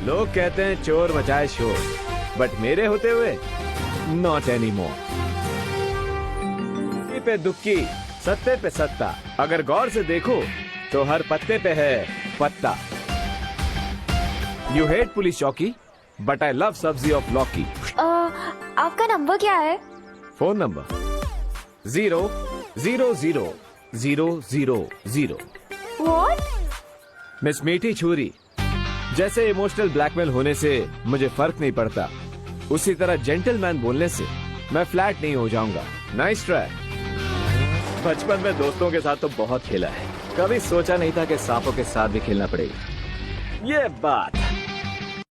लोग कहते हैं चोर मचाए शोर, बट मेरे होते हुए नॉट एनी मोर। पे दुक्की, सत्ते पे सत्ता, अगर गौर से देखो तो हर पत्ते पे है पत्ता। यू हेट पुलिस चौकी, बट आई लव सब्जी ऑफ लौकी। आपका नंबर क्या है? Phone number 0000000। What? मिस मीठी छुरी, जैसे इमोशनल ब्लैकमेल होने से मुझे फर्क नहीं पड़ता, उसी तरह जेंटलमैन बोलने से मैं फ्लैट नहीं हो जाऊंगा। Nice try. बचपन में दोस्तों के साथ तो बहुत खेला है, कभी सोचा नहीं था कि सांपों के साथ भी खेलना पड़ेगा। ये बात